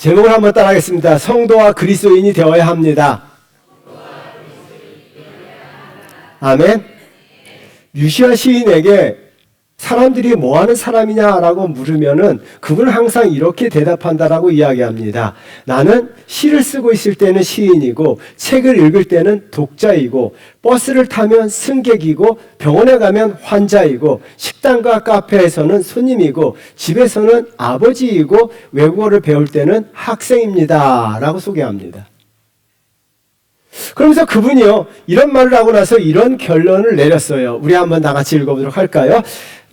제목을 한번 따라하겠습니다. 성도와 그리스도인이 되어야 합니다. 아멘. 류시아 시인에게 사람들이 뭐 하는 사람이냐라고 물으면은 그분은 항상 이렇게 대답한다라고 이야기합니다. 나는 시를 쓰고 있을 때는 시인이고, 책을 읽을 때는 독자이고, 버스를 타면 승객이고, 병원에 가면 환자이고, 식당과 카페에서는 손님이고, 집에서는 아버지이고, 외국어를 배울 때는 학생입니다 라고 소개합니다. 그러면서 그분이요, 이런 말을 하고 나서 이런 결론을 내렸어요. 우리 한번 다 같이 읽어보도록 할까요?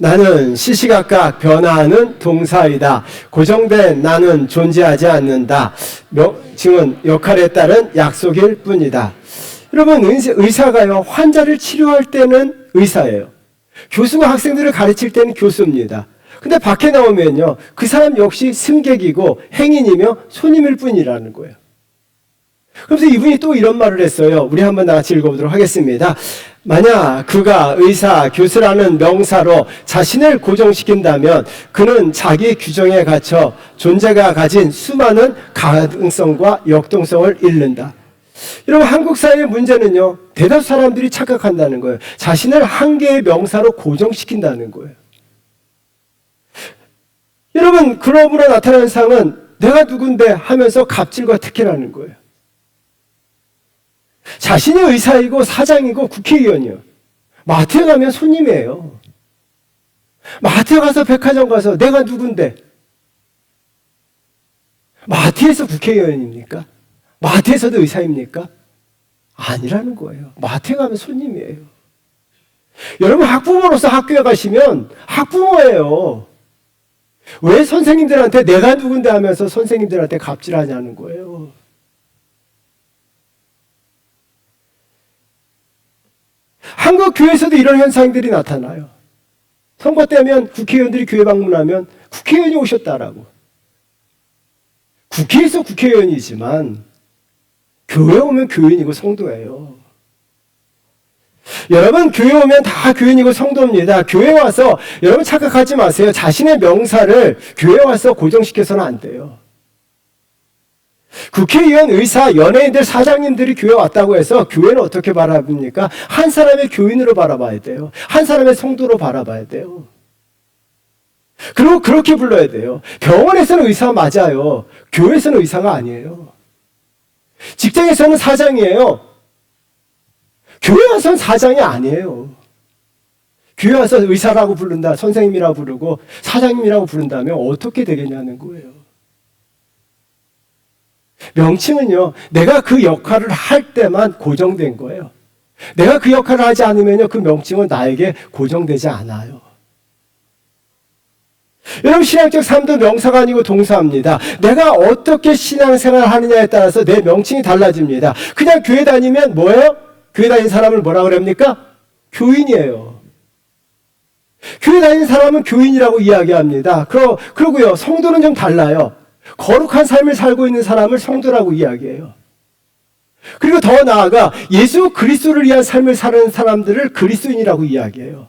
나는 시시각각 변화하는 동사이다. 고정된 나는 존재하지 않는다. 명칭은 역할에 따른 약속일 뿐이다. 여러분, 의사가요, 환자를 치료할 때는 의사예요. 교수가 학생들을 가르칠 때는 교수입니다. 근데 밖에 나오면요, 그 사람 역시 승객이고 행인이며 손님일 뿐이라는 거예요. 그래서 이분이 또 이런 말을 했어요. 우리 한번 다 같이 읽어보도록 하겠습니다. 만약 그가 의사, 교수라는 명사로 자신을 고정시킨다면 그는 자기 규정에 갇혀 존재가 가진 수많은 가능성과 역동성을 잃는다. 여러분, 한국 사회의 문제는요, 대다수 사람들이 착각한다는 거예요. 자신을 한 개의 명사로 고정시킨다는 거예요. 여러분, 그러므로 나타나는 상은 내가 누군데 하면서 갑질과 특혜라는 거예요. 자신이 의사이고 사장이고 국회의원이요. 마트에 가면 손님이에요. 마트에 가서 백화점 가서 내가 누군데? 마트에서 국회의원입니까? 마트에서도 의사입니까? 아니라는 거예요. 마트에 가면 손님이에요. 여러분, 학부모로서 학교에 가시면 학부모예요. 왜 선생님들한테 내가 누군데 하면서 선생님들한테 갑질하냐는 거예요. 한국 교회에서도 이런 현상들이 나타나요. 선거 때면 국회의원들이 교회 방문하면 국회의원이 오셨다라고. 국회에서 국회의원이지만 교회 오면 교인이고 성도예요. 여러분, 교회 오면 다 교인이고 성도입니다. 교회 와서 여러분 착각하지 마세요. 자신의 명사를 교회 와서 고정시켜서는 안 돼요. 국회의원, 의사, 연예인들, 사장님들이 교회 왔다고 해서 교회는 어떻게 바라봅니까? 한 사람의 교인으로 바라봐야 돼요. 한 사람의 성도로 바라봐야 돼요. 그리고 그렇게 불러야 돼요. 병원에서는 의사 맞아요. 교회에서는 의사가 아니에요. 직장에서는 사장이에요. 교회 와서는 사장이 아니에요. 교회 와서 의사라고 부른다, 선생님이라고 부르고 사장님이라고 부른다면 어떻게 되겠냐는 거예요. 명칭은요, 내가 그 역할을 할 때만 고정된 거예요. 내가 그 역할을 하지 않으면요, 그 명칭은 나에게 고정되지 않아요. 여러분, 신앙적 삶도 명사가 아니고 동사입니다. 내가 어떻게 신앙생활을 하느냐에 따라서 내 명칭이 달라집니다. 그냥 교회 다니면 뭐예요? 교회 다니는 사람을 뭐라 그럽니까? 교인이에요. 교회 다니는 사람은 교인이라고 이야기합니다. 그러고요, 성도는 좀 달라요. 거룩한 삶을 살고 있는 사람을 성도라고 이야기해요. 그리고 더 나아가 예수 그리스도를 위한 삶을 사는 사람들을 그리스도인이라고 이야기해요.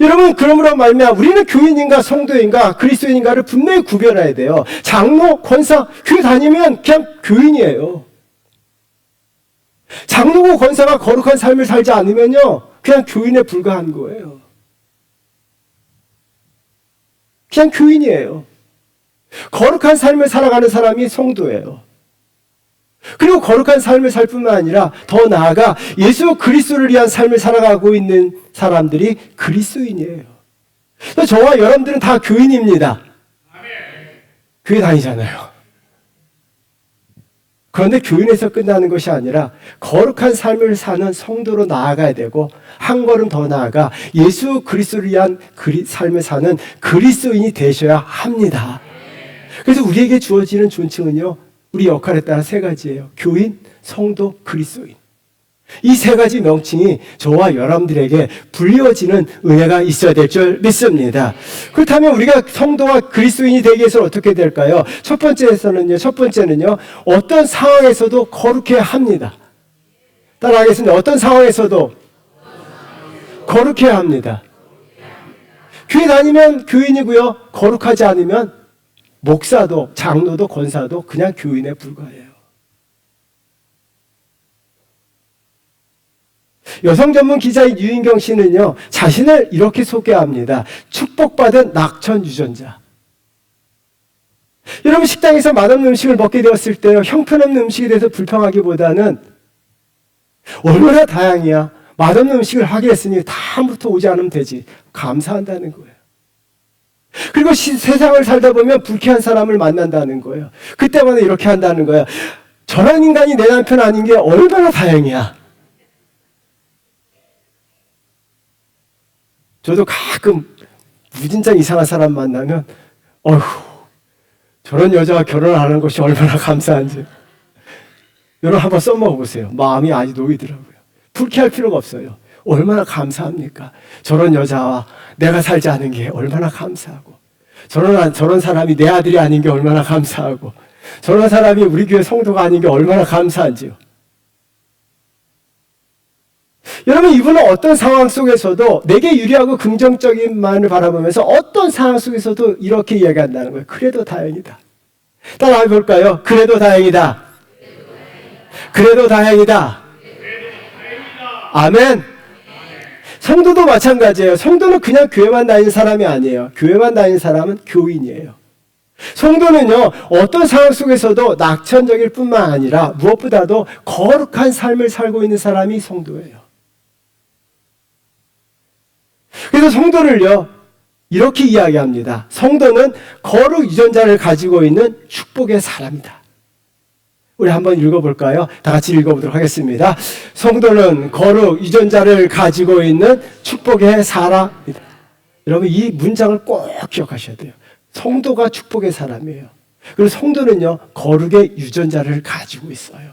여러분, 그러므로 말미암아 우리는 교인인가 성도인가 그리스도인인가를 분명히 구별해야 돼요. 장로, 권사, 교회 다니면 그냥 교인이에요. 장로고 권사가 거룩한 삶을 살지 않으면요, 그냥 교인에 불과한 거예요. 그냥 교인이에요. 거룩한 삶을 살아가는 사람이 성도예요. 그리고 거룩한 삶을 살 뿐만 아니라 더 나아가 예수 그리스도를 위한 삶을 살아가고 있는 사람들이 그리스도인이에요. 저와 여러분들은 다 교인입니다. 교회 다니잖아요. 그런데 교인에서 끝나는 것이 아니라 거룩한 삶을 사는 성도로 나아가야 되고, 한 걸음 더 나아가 예수 그리스도를 위한 삶을 사는 그리스도인이 되셔야 합니다. 그래서 우리에게 주어지는 존칭은요, 우리 역할에 따라 세 가지예요. 교인, 성도, 그리스도인. 이 세 가지 명칭이 저와 여러분들에게 불리어지는 은혜가 있어야 될 줄 믿습니다. 그렇다면 우리가 성도와 그리스도인이 되기 위해서는 어떻게 될까요? 첫 번째는요, 어떤 상황에서도 거룩해야 합니다. 따라하겠습니다. 어떤 상황에서도 거룩해야 합니다. 교회 다니면 교인이고요, 거룩하지 않으면 목사도 장로도 권사도 그냥 교인에 불과해요. 여성 전문 기자인 유인경 씨는요, 자신을 이렇게 소개합니다. 축복받은 낙천 유전자. 여러분, 식당에서 맛없는 음식을 먹게 되었을 때요, 형편없는 음식에 대해서 불평하기보다는 얼마나 다행이야. 맛없는 음식을 하게 했으니 다음부터 오지 않으면 되지. 감사한다는 거예요. 그리고 세상을 살다 보면 불쾌한 사람을 만난다는 거예요. 그때마다 이렇게 한다는 거예요. 저런 인간이 내 남편 아닌 게 얼마나 다행이야. 저도 가끔 무진장 이상한 사람 만나면 어휴, 저런 여자가 결혼하는 것이 얼마나 감사한지. 여러분 한번 써먹어 보세요. 마음이 아주 놓이더라고요. 불쾌할 필요가 없어요. 얼마나 감사합니까? 저런 여자와 내가 살지 않은 게 얼마나 감사하고, 저런 사람이 내 아들이 아닌 게 얼마나 감사하고, 저런 사람이 우리 교회 성도가 아닌 게 얼마나 감사한지요. 여러분, 이분은 어떤 상황 속에서도 내게 유리하고 긍정적인 만을 바라보면서 어떤 상황 속에서도 이렇게 이야기한다는 거예요. 그래도 다행이다. 따라해 볼까요? 그래도 다행이다. 그래도 다행이다. 아멘. 성도도 마찬가지예요. 성도는 그냥 교회만 다니는 사람이 아니에요. 교회만 다니는 사람은 교인이에요. 성도는요, 어떤 상황 속에서도 낙천적일 뿐만 아니라 무엇보다도 거룩한 삶을 살고 있는 사람이 성도예요. 그래서 성도를요, 이렇게 이야기합니다. 성도는 거룩 유전자를 가지고 있는 축복의 사람이다. 우리 한번 읽어볼까요? 다 같이 읽어보도록 하겠습니다. 성도는 거룩 유전자를 가지고 있는 축복의 사람이다. 여러분, 이 문장을 꼭 기억하셔야 돼요. 성도가 축복의 사람이에요. 그리고 성도는요, 거룩의 유전자를 가지고 있어요.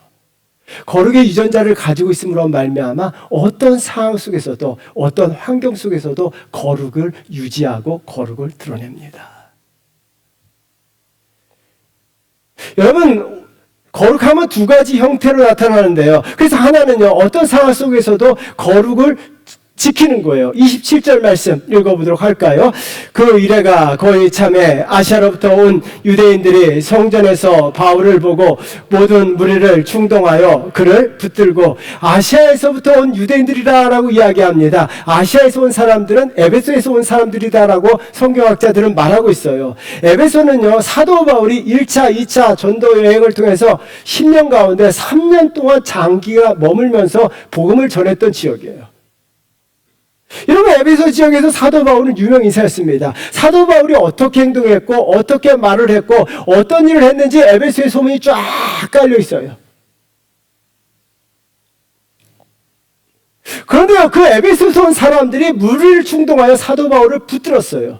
거룩의 유전자를 가지고 있음으로 말미암아 어떤 상황 속에서도, 어떤 환경 속에서도 거룩을 유지하고 거룩을 드러냅니다. 여러분, 거룩함은 두 가지 형태로 나타나는데요. 그래서 하나는요, 어떤 상황 속에서도 거룩을 지키는 거예요. 27절 말씀 읽어보도록 할까요? 그 이래가 거의 참에 아시아로부터 온 유대인들이 성전에서 바울을 보고 모든 무리를 충동하여 그를 붙들고, 아시아에서부터 온 유대인들이다라고 이야기합니다. 아시아에서 온 사람들은 에베소에서 온 사람들이다라고 성경학자들은 말하고 있어요. 에베소는요, 사도 바울이 1차, 2차 전도 여행을 통해서 10년 가운데 3년 동안 장기가 머물면서 복음을 전했던 지역이에요. 여러분, 에베소 지역에서 사도 바울은 유명 인사였습니다. 사도 바울이 어떻게 행동했고 어떻게 말을 했고 어떤 일을 했는지 에베소의 소문이 쫙 깔려 있어요. 그런데요, 그 에베소에서 온 사람들이 무리를 충동하여 사도 바울을 붙들었어요.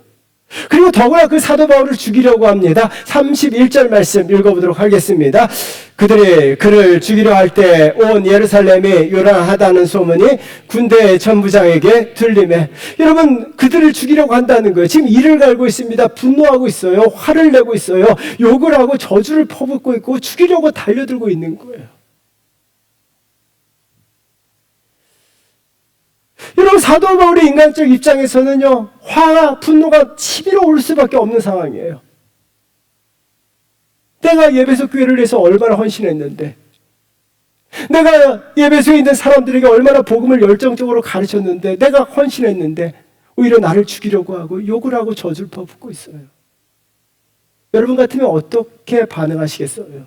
그리고 더구나 그 사도 바울을 죽이려고 합니다. 31절 말씀 읽어보도록 하겠습니다. 그들이 그를 죽이려 할 때 온 예루살렘이 요란하다는 소문이 군대 전부장에게 들리매, 여러분, 그들을 죽이려고 한다는 거예요. 지금 이를 갈고 있습니다. 분노하고 있어요. 화를 내고 있어요. 욕을 하고 저주를 퍼붓고 있고 죽이려고 달려들고 있는 거예요. 여러분, 사도 바울의 인간적 입장에서는요, 화와 분노가 치밀어 올 수밖에 없는 상황이에요. 내가 예배소 교회를 위해서 얼마나 헌신했는데, 내가 예배소에 있는 사람들에게 얼마나 복음을 열정적으로 가르쳤는데, 내가 헌신했는데 오히려 나를 죽이려고 하고 욕을 하고 저주를 퍼붓고 있어요. 여러분 같으면 어떻게 반응하시겠어요?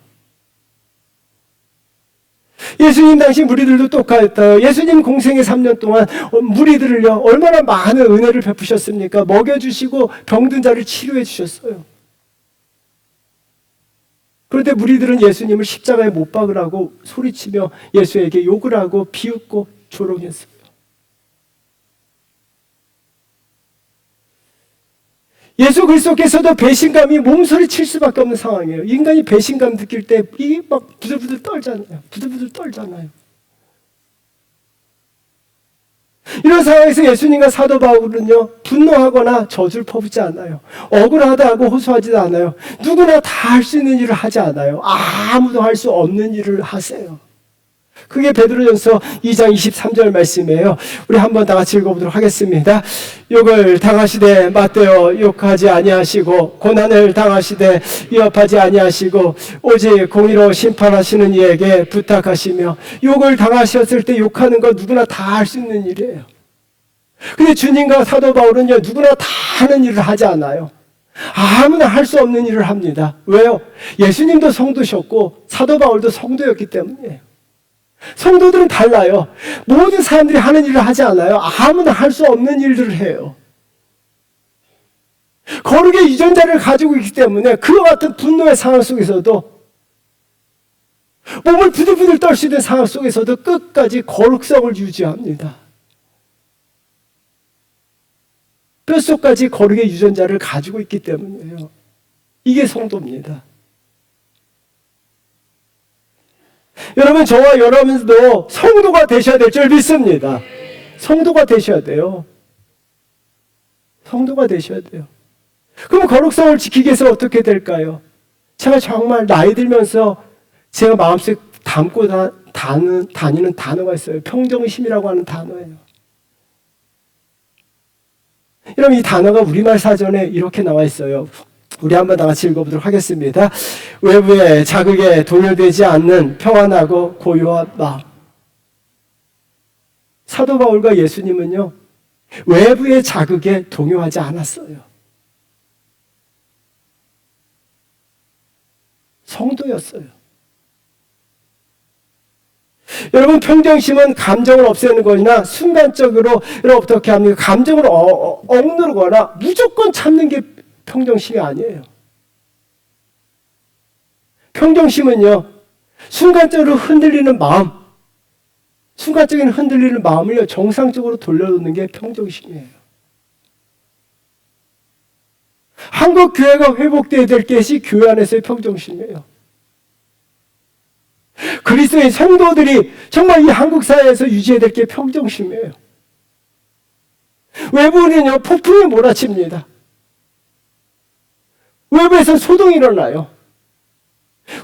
예수님 당시 무리들도 똑같아요. 예수님 공생의 3년 동안 무리들을요, 얼마나 많은 은혜를 베푸셨습니까? 먹여주시고 병든 자를 치료해 주셨어요. 그런데 무리들은 예수님을 십자가에 못 박으라고 소리치며 예수에게 욕을 하고 비웃고 조롱했어요. 예수 그리스도께서도 배신감이 몸소리 칠 수밖에 없는 상황이에요. 인간이 배신감 느낄 때 이게 막 부들부들 떨잖아요. 부들부들 떨잖아요. 이런 상황에서 예수님과 사도 바울은요, 분노하거나 저주를 퍼붓지 않아요. 억울하다 하고 호소하지도 않아요. 누구나 다 할 수 있는 일을 하지 않아요. 아무도 할 수 없는 일을 하세요. 그게 베드로전서 2장 23절 말씀이에요. 우리 한번 다 같이 읽어보도록 하겠습니다. 욕을 당하시되 맞대어 욕하지 아니하시고 고난을 당하시되 위협하지 아니하시고 오직 공의로 심판하시는 이에게 부탁하시며. 욕을 당하셨을 때 욕하는 거 누구나 다 할 수 있는 일이에요. 근데 주님과 사도 바울은요, 누구나 다 하는 일을 하지 않아요. 아무나 할 수 없는 일을 합니다. 왜요? 예수님도 성도셨고 사도 바울도 성도였기 때문이에요. 성도들은 달라요. 모든 사람들이 하는 일을 하지 않아요. 아무나 할 수 없는 일들을 해요. 거룩의 유전자를 가지고 있기 때문에 그와 같은 분노의 상황 속에서도, 몸을 부들부들 떨 수 있는 상황 속에서도 끝까지 거룩성을 유지합니다. 뼛속까지 거룩의 유전자를 가지고 있기 때문이에요. 이게 성도입니다. 여러분, 저와 여러분도 성도가 되셔야 될 줄 믿습니다. 성도가 되셔야 돼요. 성도가 되셔야 돼요. 그럼 거룩성을 지키기 위해서 어떻게 될까요? 제가 정말 나이 들면서 제가 마음속에 담고 다니는 단어가 있어요. 평정심이라고 하는 단어예요. 여러분, 이 단어가 우리말 사전에 이렇게 나와 있어요. 우리 한번 다 같이 읽어보도록 하겠습니다. 외부의 자극에 동요되지 않는 평안하고 고요한 마음. 사도 바울과 예수님은요, 외부의 자극에 동요하지 않았어요. 성도였어요. 여러분, 평정심은 감정을 없애는 거나 순간적으로 어떻게 합니까? 감정을 억누르거나 무조건 참는 게 평정심이 아니에요. 평정심은요, 순간적으로 흔들리는 마음, 순간적인 흔들리는 마음을요, 정상적으로 돌려놓는 게 평정심이에요. 한국 교회가 회복되어야 될 것이 교회 안에서의 평정심이에요. 그리스도의 성도들이 정말 이 한국 사회에서 유지해야 될 게 평정심이에요. 외부는요, 폭풍이 몰아칩니다. 외부에서는 소동이 일어나요.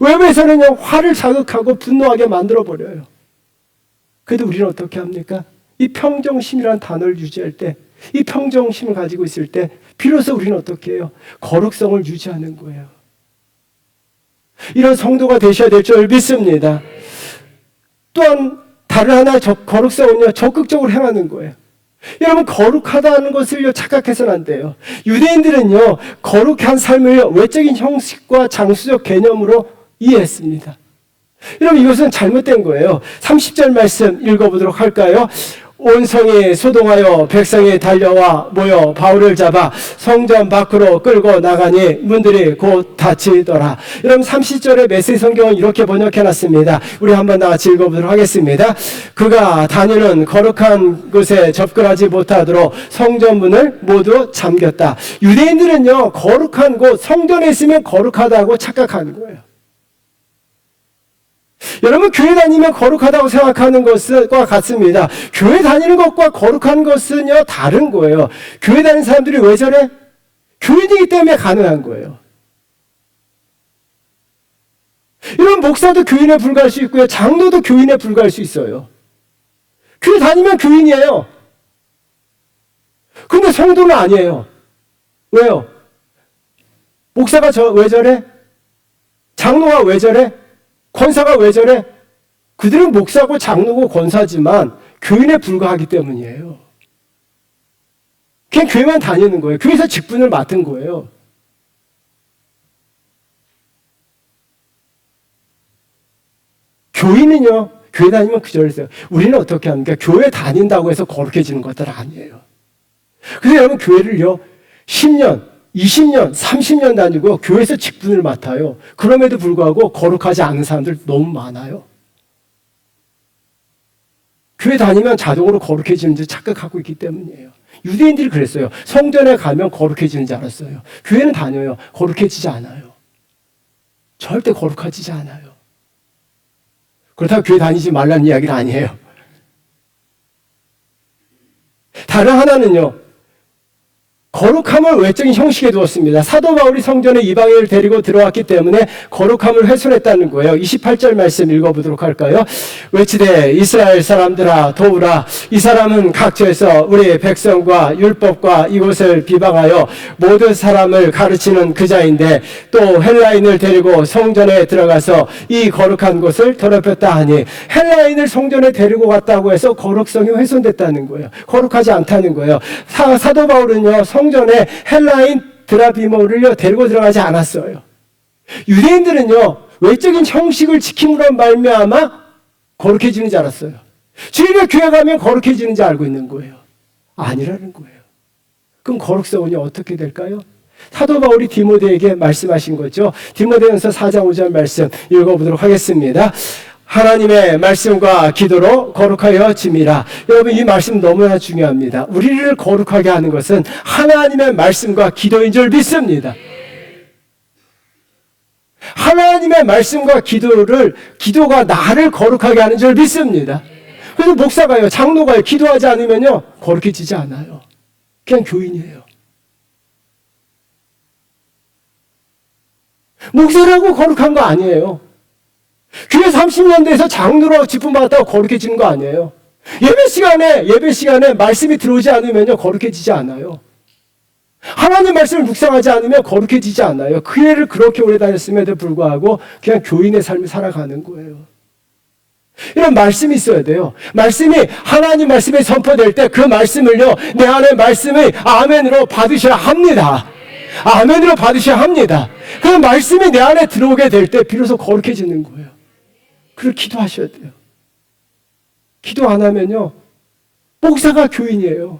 외부에서는요, 화를 자극하고 분노하게 만들어버려요. 그래도 우리는 어떻게 합니까? 이 평정심이라는 단어를 유지할 때, 이 평정심을 가지고 있을 때 비로소 우리는 어떻게 해요? 거룩성을 유지하는 거예요. 이런 성도가 되셔야 될 줄 믿습니다. 또한 다른 하나의 거룩성은요, 적극적으로 행하는 거예요. 여러분, 거룩하다는 것을 착각해서는 안 돼요. 유대인들은요, 거룩한 삶을 외적인 형식과 장수적 개념으로 이해했습니다. 여러분, 이것은 잘못된 거예요. 30절 말씀 읽어보도록 할까요? 온 성이 소동하여 백성이 달려와 모여 바울을 잡아 성전 밖으로 끌고 나가니 문들이 곧 닫히더라. 여러분, 30절의 메시지 성경은 이렇게 번역해놨습니다. 우리 한번 다 같이 읽어보도록 하겠습니다. 그가 다니는 거룩한 곳에 접근하지 못하도록 성전 문을 모두 잠겼다. 유대인들은요, 거룩한 곳, 성전에 있으면 거룩하다고 착각하는 거예요. 여러분, 교회 다니면 거룩하다고 생각하는 것과 같습니다. 교회 다니는 것과 거룩한 것은요, 다른 거예요. 교회 다니는 사람들이 왜 저래? 교인이기 때문에 가능한 거예요. 여러분, 목사도 교인에 불과할 수 있고요, 장로도 교인에 불과할 수 있어요. 교회 다니면 교인이에요. 근데 성도는 아니에요. 왜요? 목사가 왜 저래? 장로가 왜 저래? 권사가 왜 저래? 그들은 목사고 장로고 권사지만 교인에 불과하기 때문이에요. 그냥 교회만 다니는 거예요. 교회에서 직분을 맡은 거예요. 교인은요, 교회 다니면 그 절에서요. 우리는 어떻게 합니까? 교회 다닌다고 해서 거룩해지는 것들 아니에요. 그래서 여러분, 교회를요, 10년, 20년, 30년 다니고 교회에서 직분을 맡아요. 그럼에도 불구하고 거룩하지 않은 사람들 너무 많아요. 교회 다니면 자동으로 거룩해지는 줄 착각하고 있기 때문이에요. 유대인들이 그랬어요. 성전에 가면 거룩해지는 줄 알았어요. 교회는 다녀요. 거룩해지지 않아요. 절대 거룩해지지 않아요. 그렇다고 교회 다니지 말라는 이야기는 아니에요. 다른 하나는요, 거룩함을 외적인 형식에 두었습니다. 사도 바울이 성전에 이방인을 데리고 들어왔기 때문에 거룩함을 훼손했다는 거예요. 28절 말씀 읽어보도록 할까요? 외치되 이스라엘 사람들아 도우라. 이 사람은 각처에서 우리 백성과 율법과 이곳을 비방하여 모든 사람을 가르치는 그자인데 또 헬라인을 데리고 성전에 들어가서 이 거룩한 곳을 더럽혔다 하니, 헬라인을 성전에 데리고 갔다고 해서 거룩성이 훼손됐다는 거예요. 거룩하지 않다는 거예요. 사도 바울은요, 성전에 헬라인 드라비모를요 데리고 들어가지 않았어요. 유대인들은요 외적인 형식을 지킴으로 말미암아 거룩해지는 줄 알았어요. 주일에 교회 가면 거룩해지는 줄 알고 있는 거예요. 아니라는 거예요. 그럼 거룩성은요 어떻게 될까요? 사도 바울이 디모데에게 말씀하신 거죠. 디모데전서 4장 5절 말씀 읽어보도록 하겠습니다. 하나님의 말씀과 기도로 거룩하여 짐이라. 여러분, 이 말씀 너무나 중요합니다. 우리를 거룩하게 하는 것은 하나님의 말씀과 기도인 줄 믿습니다. 하나님의 말씀과 기도가 나를 거룩하게 하는 줄 믿습니다. 그래서 목사가요, 장로가요, 기도하지 않으면요 거룩해지지 않아요. 그냥 교인이에요. 목사라고 거룩한 거 아니에요. 교회 30년 돼서 장로로 직분 받았다고 거룩해지는 거 아니에요. 예배 시간에 말씀이 들어오지 않으면요 거룩해지지 않아요. 하나님 말씀을 묵상하지 않으면 거룩해지지 않아요. 그 애를 그렇게 오래 다녔음에도 불구하고 그냥 교인의 삶을 살아가는 거예요. 이런 말씀이 있어야 돼요. 말씀이, 하나님 말씀이 선포될 때 그 말씀을요 내 안에 말씀을 아멘으로 받으셔야 합니다. 아멘으로 받으셔야 합니다. 그 말씀이 내 안에 들어오게 될 때 비로소 거룩해지는 거예요. 그걸 기도하셔야 돼요. 기도 안 하면요 목사가 교인이에요.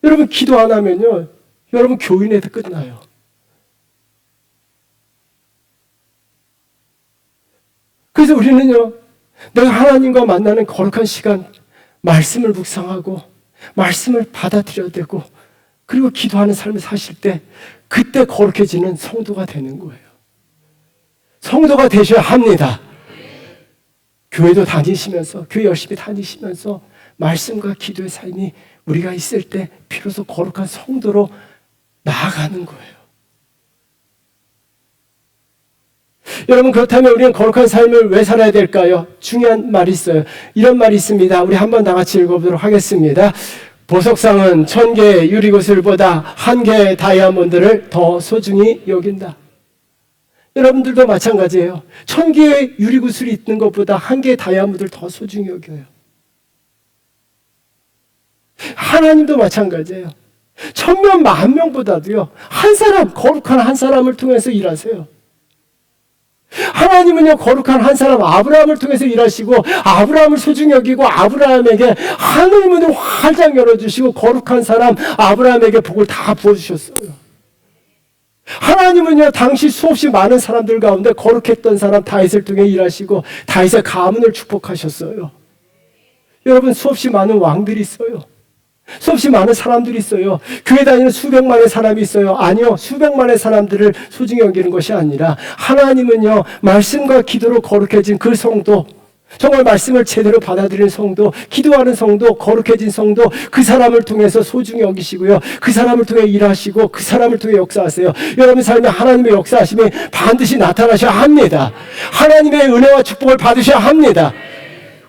여러분, 기도 안 하면요 여러분 교인에서 끝나요. 그래서 우리는요 내가 하나님과 만나는 거룩한 시간, 말씀을 묵상하고 말씀을 받아들여야 되고, 그리고 기도하는 삶을 사실 때 그때 거룩해지는 성도가 되는 거예요. 성도가 되셔야 합니다. 교회도 다니시면서, 교회 열심히 다니시면서 말씀과 기도의 삶이 우리가 있을 때 비로소 거룩한 성도로 나아가는 거예요. 여러분, 그렇다면 우리는 거룩한 삶을 왜 살아야 될까요? 중요한 말이 있어요. 이런 말이 있습니다. 우리 한번 다 같이 읽어보도록 하겠습니다. 보석상은 1000개의 유리구슬보다 1개의 다이아몬드를 더 소중히 여긴다. 여러분들도 마찬가지예요. 1000개의 유리구슬이 있는 것보다 1개의 다이아몬드를 더 소중히 여겨요. 하나님도 마찬가지예요. 1000명, 10,000명보다도요 한 사람, 거룩한 한 사람을 통해서 일하세요. 하나님은요 거룩한 한 사람 아브라함을 통해서 일하시고, 아브라함을 소중히 여기고 아브라함에게 하늘 문을 활짝 열어주시고 거룩한 사람 아브라함에게 복을 다 부어주셨어요. 하나님은요 당시 수없이 많은 사람들 가운데 거룩했던 사람 다윗을 통해 일하시고 다윗의 가문을 축복하셨어요. 여러분, 수없이 많은 왕들이 있어요. 수없이 많은 사람들이 있어요. 교회 다니는 수백만의 사람이 있어요. 아니요, 수백만의 사람들을 소중히 여기는 것이 아니라 하나님은요 말씀과 기도로 거룩해진 그 성도, 정말 말씀을 제대로 받아들이는 성도, 기도하는 성도, 거룩해진 성도, 그 사람을 통해서 소중히 여기시고요 그 사람을 통해 일하시고 그 사람을 통해 역사하세요. 여러분 삶에 하나님의 역사하심이 반드시 나타나셔야 합니다. 하나님의 은혜와 축복을 받으셔야 합니다.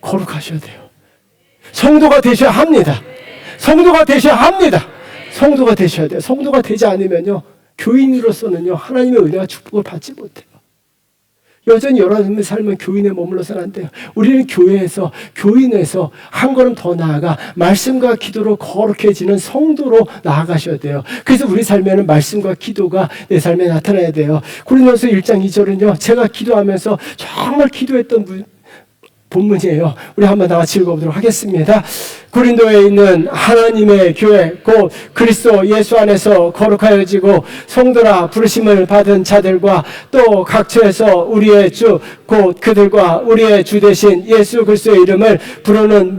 거룩하셔야 돼요. 성도가 되셔야 합니다. 성도가 되셔야 합니다. 성도가 되셔야 돼요. 성도가 되지 않으면요 교인으로서는요 하나님의 은혜와 축복을 받지 못해요. 여전히 여러분의 삶은 교인에 머물러서는 안 돼요. 우리는 교회에서, 교인에서 한 걸음 더 나아가 말씀과 기도로 거룩해지는 성도로 나아가셔야 돼요. 그래서 우리 삶에는 말씀과 기도가 내 삶에 나타나야 돼요. 고린도서 1장 2절은요 제가 기도하면서 정말 기도했던 본문이에요. 우리 한번 다 같이 읽어보도록 하겠습니다. 고린도에 있는 하나님의 교회 곧 그리스도 예수 안에서 거룩하여지고 성도라 부르심을 받은 자들과 또 각처에서 우리의 주 곧 그들과 우리의 주 되신 예수 그리스도의 이름을 부르는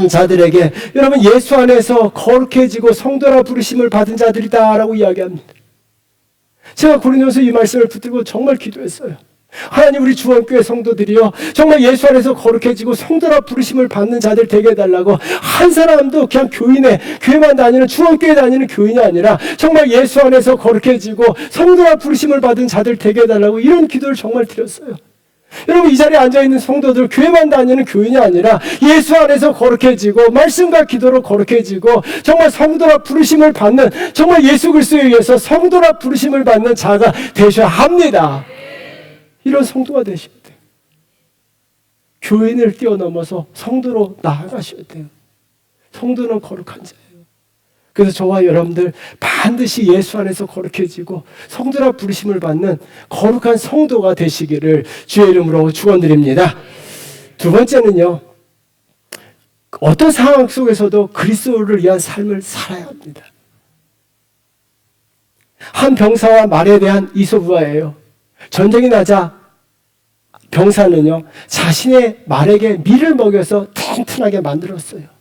자들에게, 여러분 예수 안에서 거룩해지고 성도라 부르심을 받은 자들이다 라고 이야기합니다. 제가 고린도서 이 말씀을 붙들고 정말 기도했어요. 하나님, 우리 주원교회 성도들이요, 정말 예수 안에서 거룩해지고 성도라 부르심을 받는 자들 되게 해달라고. 한 사람도 그냥 교회만 다니는, 주원교회 다니는 교인이 아니라 정말 예수 안에서 거룩해지고 성도라 부르심을 받은 자들 되게 해달라고 이런 기도를 정말 드렸어요. 여러분, 이 자리에 앉아있는 성도들, 교회만 다니는 교인이 아니라 예수 안에서 거룩해지고 말씀과 기도로 거룩해지고 정말 성도라 부르심을 받는, 정말 예수 그리스도에 의해서 성도라 부르심을 받는 자가 되셔야 합니다. 이런 성도가 되셔야 돼요. 교인을 뛰어넘어서 성도로 나아가셔야 돼요. 성도는 거룩한 자예요. 그래서 저와 여러분들 반드시 예수 안에서 거룩해지고 성도라 부르심을 받는 거룩한 성도가 되시기를 주의 이름으로 축원드립니다. 두 번째는요, 어떤 상황 속에서도 그리스도를 위한 삶을 살아야 합니다. 한 병사와 말에 대한 이솝우화예요. 전쟁이 나자 병사는요, 자신의 말에게 밀을 먹여서 튼튼하게 만들었어요.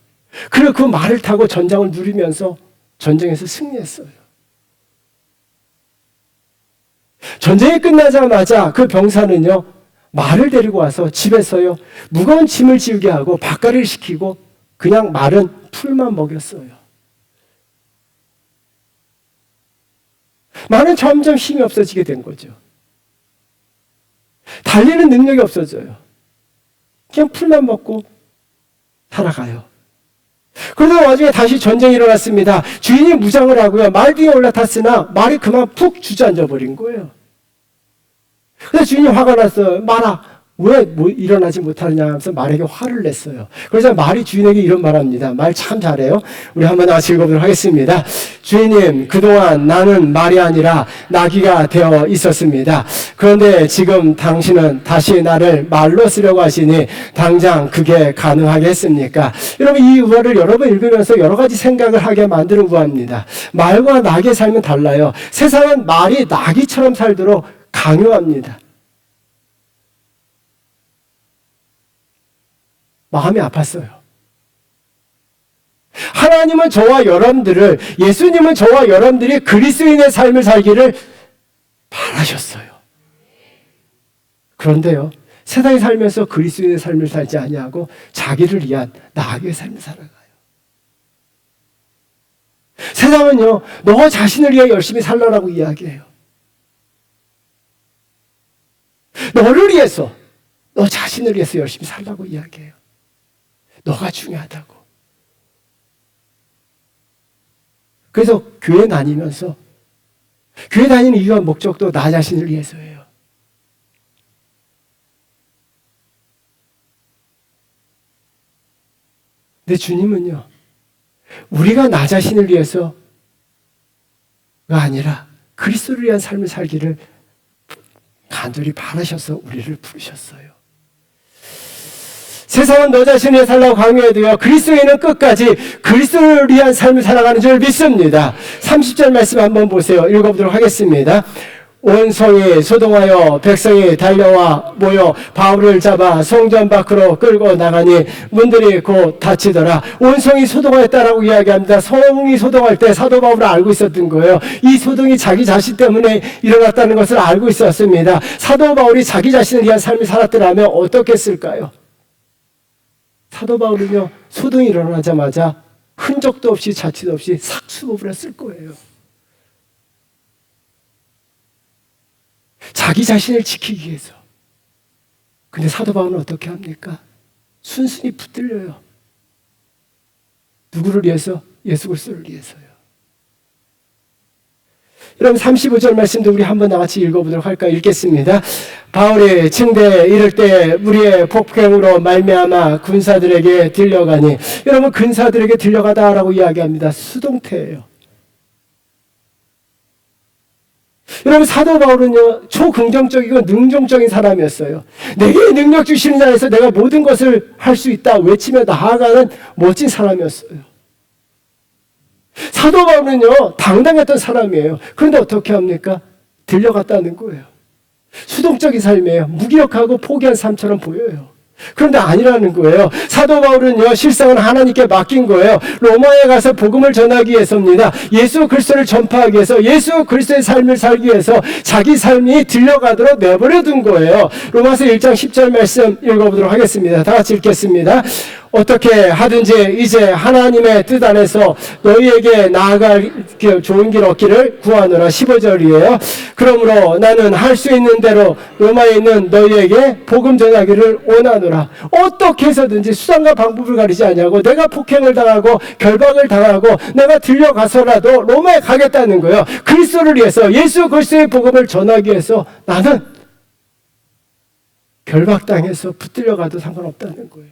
그리고 그 말을 타고 전장을 누리면서 전쟁에서 승리했어요. 전쟁이 끝나자마자 그 병사는요, 말을 데리고 와서 집에서요, 무거운 짐을 지우게 하고 밭갈이를 시키고 그냥 말은 풀만 먹였어요. 말은 점점 힘이 없어지게 된 거죠. 달리는 능력이 없어져요. 그냥 풀만 먹고 살아가요. 그러다 나중에 다시 전쟁이 일어났습니다. 주인이 무장을 하고요, 말 위에 올라탔으나 말이 그만 푹 주저앉아 버린 거예요. 그래서 주인이 화가 났어요. 말아, 왜 일어나지 못하느냐 하면서 말에게 화를 냈어요. 그래서 말이 주인에게 이런 말합니다. 말 참 잘해요. 우리 한번 같이 읽어보도록 하겠습니다. 주인님, 그동안 나는 말이 아니라 나귀가 되어 있었습니다. 그런데 지금 당신은 다시 나를 말로 쓰려고 하시니 당장 그게 가능하겠습니까? 여러분, 이 우화를 여러 번 읽으면서 여러 가지 생각을 하게 만드는 우화입니다. 말과 나귀의 삶은 달라요. 세상은 말이 나귀처럼 살도록 강요합니다. 마음이 아팠어요. 하나님은 저와 여러분들을, 예수님은 저와 여러분들이 그리스도인의 삶을 살기를 바라셨어요. 그런데요, 세상에 살면서 그리스도인의 삶을 살지 아니하고 자기를 위한 나귀의 삶을 살아가요. 세상은요, 너 자신을 위해 열심히 살라라고 이야기해요. 너를 위해서, 너 자신을 위해서 열심히 살라고 이야기해요. 너가 중요하다고. 그래서 교회 다니면서, 교회 다니는 이유와 목적도 나 자신을 위해서예요. 근데 주님은요, 우리가 나 자신을 위해서가 아니라 그리스도를 위한 삶을 살기를 간절히 바라셔서 우리를 부르셨어요. 세상은 너 자신을 위해 살라고 강요해도요, 그리스도인은 끝까지 그리스도를 위한 삶을 살아가는 줄 믿습니다. 30절 말씀 한번 보세요. 읽어보도록 하겠습니다. 온 성이 소동하여 백성이 달려와 모여 바울을 잡아 성전 밖으로 끌고 나가니 문들이 곧 닫히더라. 온 성이 소동하였다라고 이야기합니다. 성이 소동할 때 사도 바울은 알고 있었던 거예요. 이 소동이 자기 자신 때문에 일어났다는 것을 알고 있었습니다. 사도 바울이 자기 자신을 위한 삶을 살았더라면 어떻겠을까요? 사도 바울은요, 소동이 일어나자마자 흔적도 없이 자취도 없이 삭수고를 했을 거예요. 자기 자신을 지키기 위해서. 근데 사도 바울은 어떻게 합니까? 순순히 붙들려요. 누구를 위해서? 예수 그리스도를 위해서요. 여러분, 35절 말씀도 우리 한번 나같이 읽어보도록 할까요? 읽겠습니다. 바울이 층대에 이를 때 무리의 폭행으로 말미암아 군사들에게 들려가니, 여러분, 군사들에게 들려가다라고 이야기합니다. 수동태예요. 여러분, 사도 바울은요, 초긍정적이고 능동적인 사람이었어요. 내게 능력 주시는 자에서 내가 모든 것을 할 수 있다 외치며 나아가는 멋진 사람이었어요. 사도 바울은요, 당당했던 사람이에요. 그런데 어떻게 합니까? 들려갔다는 거예요. 수동적인 삶이에요. 무기력하고 포기한 삶처럼 보여요. 그런데 아니라는 거예요. 사도 바울은요, 실상은 하나님께 맡긴 거예요. 로마에 가서 복음을 전하기 위해서입니다. 예수 그리스도를 전파하기 위해서, 예수 그리스도의 삶을 살기 위해서 자기 삶이 들려가도록 내버려 둔 거예요. 로마서 1장 10절 말씀 읽어보도록 하겠습니다. 다 같이 읽겠습니다. 어떻게 하든지 이제 하나님의 뜻 안에서 너희에게 나아갈 좋은 길 얻기를 구하노라. 15절이에요. 그러므로 나는 할 수 있는 대로 로마에 있는 너희에게 복음 전하기를 원하노라. 어떻게 해서든지 수단과 방법을 가리지 않냐고, 내가 폭행을 당하고 결박을 당하고 내가 들려가서라도 로마에 가겠다는 거예요. 그리스도를 위해서, 예수 그리스도의 복음을 전하기 위해서 나는 결박당해서 붙들려가도 상관없다는 거예요.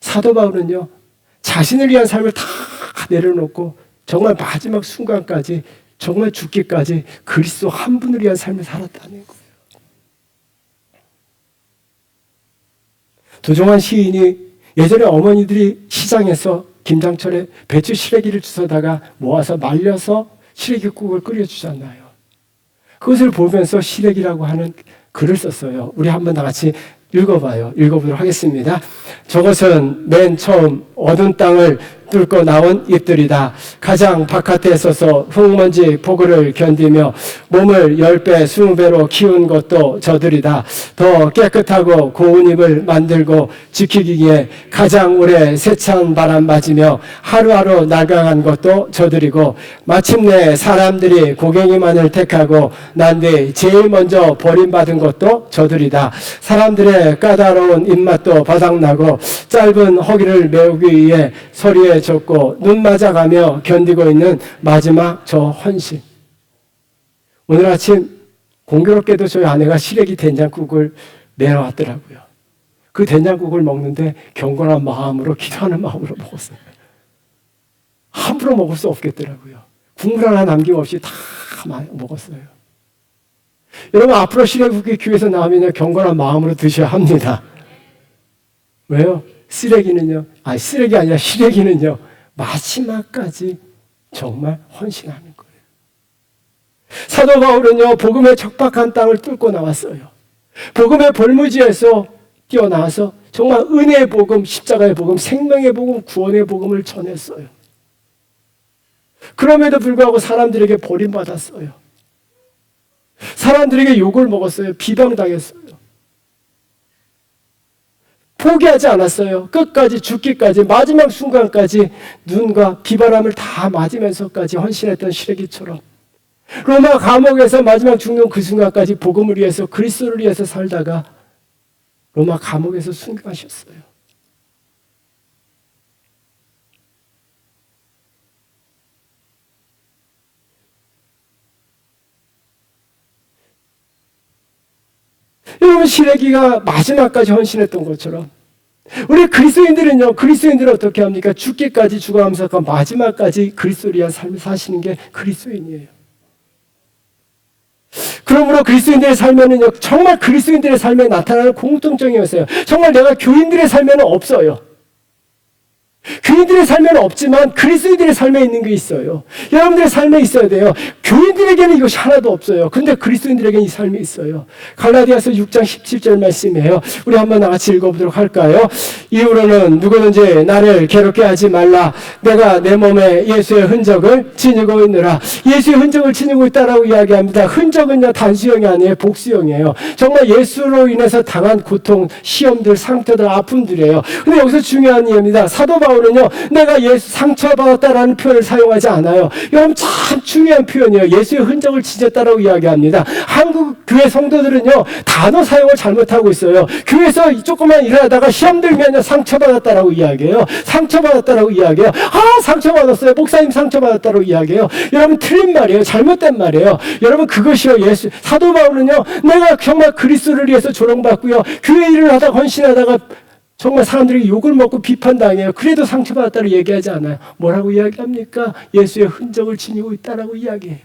사도 바울은요, 자신을 위한 삶을 다 내려놓고 정말 마지막 순간까지, 정말 죽기까지 그리스도 한 분을 위한 삶을 살았다는 거예요. 도종환 시인이 예전에 어머니들이 시장에서 김장철에 배추 시래기를 주워다가 모아서 말려서 시래기국을 끓여주잖아요. 그것을 보면서 시래기라고 하는 글을 썼어요. 우리 한번 다 같이 읽어보도록 하겠습니다. 저것은 맨 처음 얻은 땅을 뚫고 나온 잎들이다. 가장 바깥에 서서 흙먼지 보글을 견디며 몸을 10배, 20배로 키운 것도 저들이다. 더 깨끗하고 고운 잎을 만들고 지키기에 가장 오래 세찬 바람 맞으며 하루하루 낡아간 것도 저들이고, 마침내 사람들이 고갱이만을 택하고 난 뒤 제일 먼저 버림받은 것도 저들이다. 사람들의 까다로운 입맛도 바닥나고 짧은 허기를 메우기 위해 서리에 젖고 눈 맞아가며 견디고 있는 마지막 저 헌신. 오늘 아침 공교롭게도 저희 아내가 시래기 된장국을 내려왔더라고요. 그 된장국을 먹는데 경건한 마음으로, 기도하는 마음으로 먹었어요. 함부로 먹을 수 없겠더라고요. 국물 하나 남김없이 다 먹었어요. 여러분, 앞으로 시래기국이 교회에서 나오면 경건한 마음으로 드셔야 합니다. 왜요? 시래기는요, 시래기는요, 마지막까지 정말 헌신하는 거예요. 사도 바울은요, 복음의 척박한 땅을 뚫고 나왔어요. 복음의 벌무지에서 뛰어나와서 정말 은혜의 복음, 십자가의 복음, 생명의 복음, 구원의 복음을 전했어요. 그럼에도 불구하고 사람들에게 버림받았어요. 사람들에게 욕을 먹었어요. 비방당했어요. 포기하지 않았어요. 끝까지, 죽기까지, 마지막 순간까지 눈과 비바람을 다 맞으면서까지 헌신했던 시래기처럼 로마 감옥에서 마지막 죽는 그 순간까지 복음을 위해서, 그리스도를 위해서 살다가 로마 감옥에서 순교하셨어요. 여러분, 시래기가 마지막까지 헌신했던 것처럼 우리 그리스도인들은 어떻게 합니까? 죽기까지 죽어가면서 그 마지막까지 그리스도를 위한 삶을 사시는 게 그리스도인이에요. 그러므로 그리스도인들의 삶에는요, 정말 그리스도인들의 삶에 나타나는 공통점이었어요. 정말 내가 교인들의 삶에는 없어요. 교인들의 삶에는 없지만 그리스도인들의 삶에 있는 게 있어요. 여러분들의 삶에 있어야 돼요. 교인들에게는 이것이 하나도 없어요. 근데 그리스도인들에게는 이 삶이 있어요. 갈라디아서 6장 17절 말씀이에요. 우리 한번 같이 읽어보도록 할까요? 이후로는 누구든지 나를 괴롭게 하지 말라. 내가 내 몸에 예수의 흔적을 지니고 있느라. 예수의 흔적을 지니고 있다라고 이야기합니다. 흔적은요, 단수형이 아니에요. 복수형이에요. 정말 예수로 인해서 당한 고통, 시험들, 상처들, 아픔들이에요. 근데 여기서 중요한 이유입니다. 사도 바울은요, 내가 예수 상처받았다라는 표현을 사용하지 않아요. 여러분, 참 중요한 표현이에요. 예수의 흔적을 지녔다라고 이야기합니다. 한국 교회 성도들은요, 단어 사용을 잘못하고 있어요. 교회에서 조금만 일하다가 시험 들면 상처받았다라고 이야기해요. 상처받았다라고 이야기해요. 상처받았어요. 목사님 상처받았다라고 이야기해요. 여러분, 틀린 말이에요. 잘못된 말이에요. 여러분, 그것이요, 사도 바울은요, 내가 정말 그리스도를 위해서 조롱받고요, 교회 일을 하다가 헌신하다가 정말 사람들이 욕을 먹고 비판당해요. 그래도 상처받았다고 얘기하지 않아요. 뭐라고 이야기합니까? 예수의 흔적을 지니고 있다라고 이야기해요.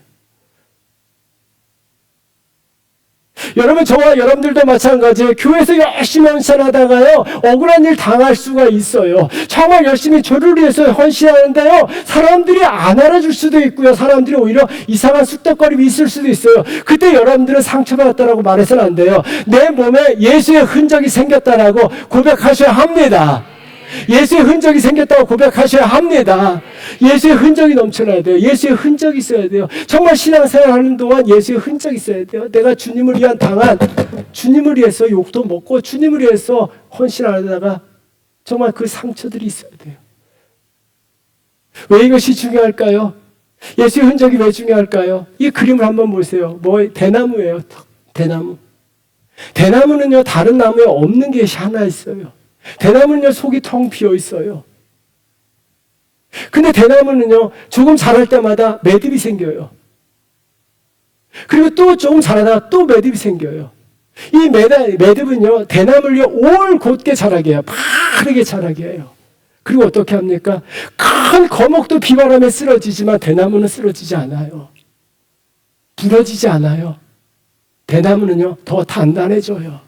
여러분, 저와 여러분들도 마찬가지예요. 교회에서 열심히 헌신하다가요, 억울한 일 당할 수가 있어요. 정말 열심히 주를 위해서 헌신하는데요, 사람들이 안 알아줄 수도 있고요. 사람들이 오히려 이상한 쑥덕거림이 있을 수도 있어요. 그때 여러분들은 상처받았다라고 말해서는 안 돼요. 내 몸에 예수의 흔적이 생겼다라고 고백하셔야 합니다. 예수의 흔적이 생겼다고 고백하셔야 합니다. 예수의 흔적이 넘쳐나야 돼요. 예수의 흔적이 있어야 돼요. 정말 신앙생활 하는 동안 예수의 흔적이 있어야 돼요. 내가 주님을 위한 당한, 주님을 위해서 욕도 먹고 주님을 위해서 헌신하다가 정말 그 상처들이 있어야 돼요. 왜 이것이 중요할까요? 예수의 흔적이 왜 중요할까요? 이 그림을 한번 보세요. 대나무예요. 대나무. 대나무는요, 다른 나무에 없는 게 하나 있어요. 대나무는요, 속이 텅 비어 있어요. 근데 대나무는요, 조금 자랄 때마다 매듭이 생겨요. 그리고 또 조금 자라다가 또 매듭이 생겨요. 이 매듭은요, 대나무를요, 올곧게 자라게 해요. 바르게 자라게 해요. 그리고 어떻게 합니까? 큰 거목도 비바람에 쓰러지지만 대나무는 쓰러지지 않아요. 부러지지 않아요. 대나무는요, 더 단단해져요.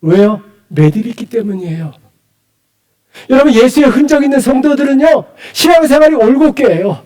왜요? 매듭이 있기 때문이에요. 여러분, 예수의 흔적 있는 성도들은요, 신앙생활이 올곧게 해요.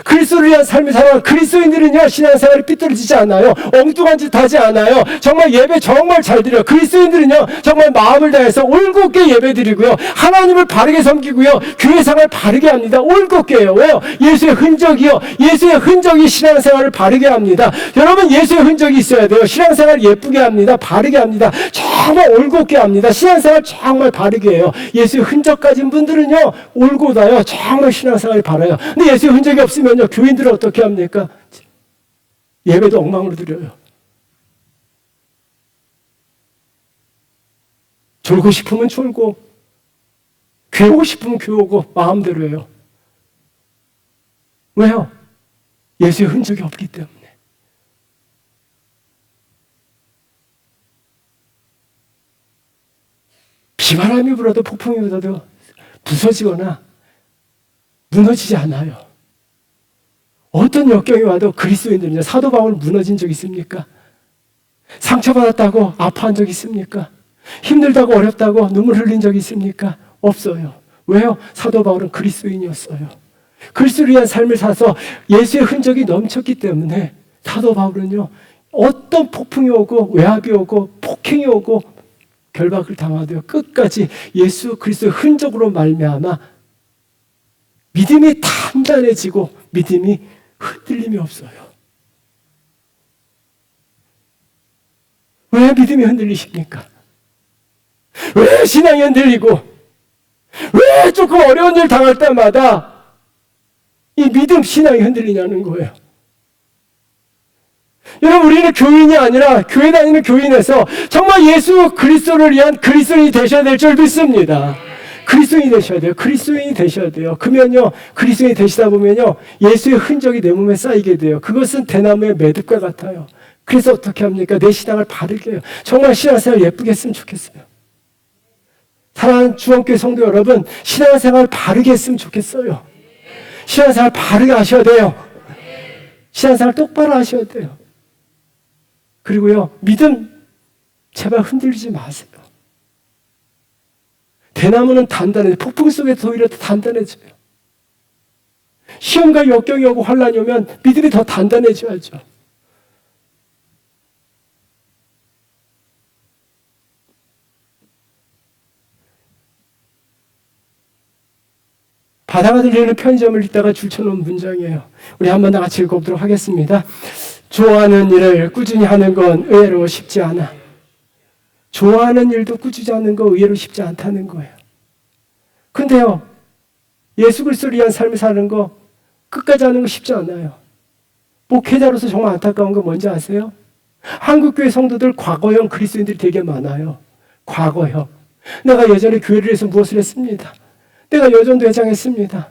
그리스도를 위한 삶을 살아가는 그리스도인들은요, 신앙생활이 삐뚤어지지 않아요. 엉뚱한 짓 하지 않아요. 정말 예배 정말 잘 드려요. 그리스도인들은요, 정말 마음을 다해서 올곧게 예배 드리고요, 하나님을 바르게 섬기고요, 교회생활을 바르게 합니다. 올곧게 해요. 왜요? 예수의 흔적이요. 예수의 흔적이 신앙생활을 바르게 합니다. 여러분, 예수의 흔적이 있어야 돼요. 신앙생활 예쁘게 합니다. 바르게 합니다. 정말 올곧게 합니다. 신앙생활 정말 바르게 해요. 예수의 흔적 가진 분들은요, 올곧아요. 정말 신앙생활이 바라요. 근데 예수의 흔적이 없으면요, 교인들은 어떻게 합니까? 예배도 엉망으로 드려요. 졸고 싶으면 졸고, 교회 오고 싶으면 교회 오고, 마음대로 해요. 왜요? 예수의 흔적이 없기 때문에. 비바람이 불어도 폭풍이 불어도 부서지거나 무너지지 않아요. 어떤 역경이 와도 그리스도인들은요, 사도 바울 무너진 적 있습니까? 상처받았다고 아파한 적 있습니까? 힘들다고 어렵다고 눈물 흘린 적 있습니까? 없어요. 왜요? 사도 바울은 그리스도인이었어요. 그리스도를 위한 삶을 사서 예수의 흔적이 넘쳤기 때문에 사도 바울은요, 어떤 폭풍이 오고 외압이 오고 폭행이 오고 결박을 당하도요, 끝까지 예수 그리스도의 흔적으로 말미암아 믿음이 단단해지고 믿음이 흔들림이 없어요. 왜 믿음이 흔들리십니까? 왜 신앙이 흔들리고, 왜 조금 어려운 일 당할 때마다 이 믿음, 신앙이 흔들리냐는 거예요. 여러분, 우리는 교인이 아니라 교회 다니는 교인에서 정말 예수 그리스도를 위한 그리스도인이 되셔야 될 줄 믿습니다. 그리스도인이 되셔야 돼요. 그리스도인이 되셔야 돼요. 그러면요, 그리스도인이 되시다 보면요, 예수의 흔적이 내 몸에 쌓이게 돼요. 그것은 대나무의 매듭과 같아요. 그래서 어떻게 합니까? 내 신앙을 바르게 해요. 정말 신앙생활 예쁘게 했으면 좋겠어요. 사랑하는 주원교회 성도 여러분, 신앙생활 바르게 했으면 좋겠어요. 신앙생활 바르게 하셔야 돼요. 신앙생활 똑바로 하셔야 돼요. 그리고요, 믿음 제발 흔들리지 마세요. 대나무는 단단해요. 폭풍 속에서 오히려 더 단단해져요. 시험과 역경이 오고 환란이 오면 믿음이 더 단단해져야죠. 바다가 들리는 편의점을 읽다가 줄쳐놓은 문장이에요. 우리 한번 다 같이 읽어보도록 하겠습니다. 좋아하는 일을 꾸준히 하는 건 의외로 쉽지 않아. 좋아하는 일도 꾸준히 하는 거 의외로 쉽지 않다는 거예요. 근데요, 예수 그리스도를 위한 삶을 사는 거 끝까지 하는 거 쉽지 않아요. 목회자로서 정말 안타까운 거 뭔지 아세요? 한국교회 성도들 과거형 그리스도인들이 되게 많아요. 과거형. 내가 예전에 교회를 위해서 무엇을 했습니다. 내가 여전도 회장했습니다.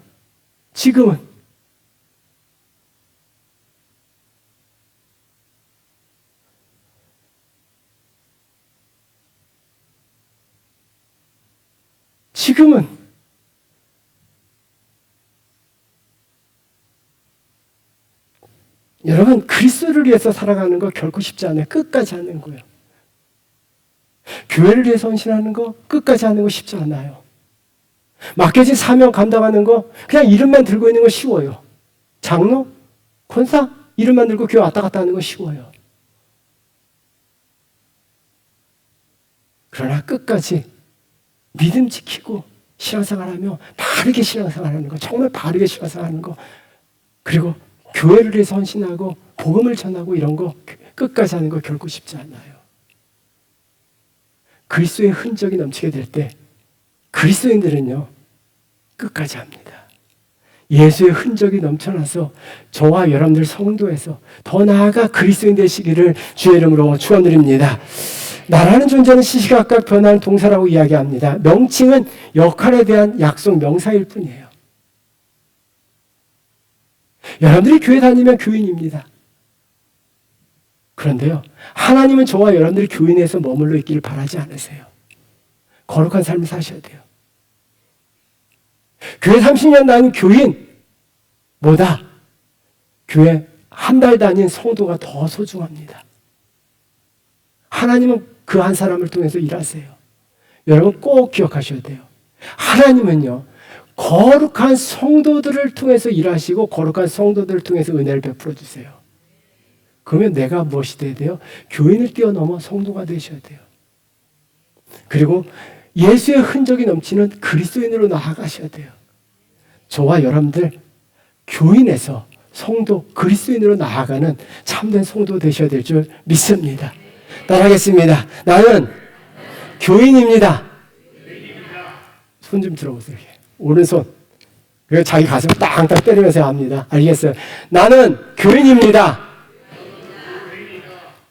지금은 여러분, 그리스도를 위해서 살아가는 거 결코 쉽지 않아요. 끝까지 하는 거예요. 교회를 위해서 헌신하는 거 끝까지 하는 거 쉽지 않아요. 맡겨진 사명 감당하는 거 그냥 이름만 들고 있는 거 쉬워요. 장로, 권사 이름만 들고 교회 왔다 갔다 하는 거 쉬워요. 그러나 끝까지 믿음 지키고 신앙생활하며 바르게 신앙생활하는 거, 정말 바르게 신앙생활하는 거, 그리고 교회를 위해서 헌신하고 복음을 전하고 이런 거 끝까지 하는 거 결코 쉽지 않아요. 그리스도의 흔적이 넘치게 될 때 그리스도인들은요 끝까지 합니다. 예수의 흔적이 넘쳐나서 저와 여러분들 성도에서 더 나아가 그리스도인 되시기를 주의 이름으로 축원드립니다. 나라는 존재는 시시각각 변하는 동사라고 이야기합니다. 명칭은 역할에 대한 약속 명사일 뿐이에요. 여러분들이 교회 다니면 교인입니다. 그런데요, 하나님은 저와 여러분들이 교인에서 머물러 있기를 바라지 않으세요. 거룩한 삶을 사셔야 돼요. 교회 30년 다닌 교인보다 교회 한 달 다닌 성도가 더 소중합니다. 하나님은 그 한 사람을 통해서 일하세요. 여러분 꼭 기억하셔야 돼요. 하나님은요, 거룩한 성도들을 통해서 일하시고 거룩한 성도들을 통해서 은혜를 베풀어 주세요. 그러면 내가 무엇이 돼야 돼요? 교인을 뛰어넘어 성도가 되셔야 돼요. 그리고 예수의 흔적이 넘치는 그리스도인으로 나아가셔야 돼요. 저와 여러분들 교인에서 성도, 그리스도인으로 나아가는 참된 성도 되셔야 될 줄 믿습니다. 따라하겠습니다. 나는 교인입니다. 손 좀 들어보세요. 오른손. 그리고 자기 가슴을 땅땅 때리면서 합니다. 알겠어요? 나는 교인입니다.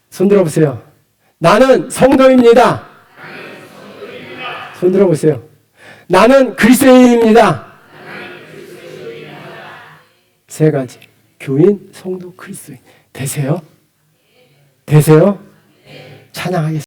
손 들어보세요. 나는 성도입니다. 손 들어보세요. 나는 그리스도인입니다. 세 가지. 교인, 성도, 그리스도인. 되세요? 되세요? 찬양하겠습니다.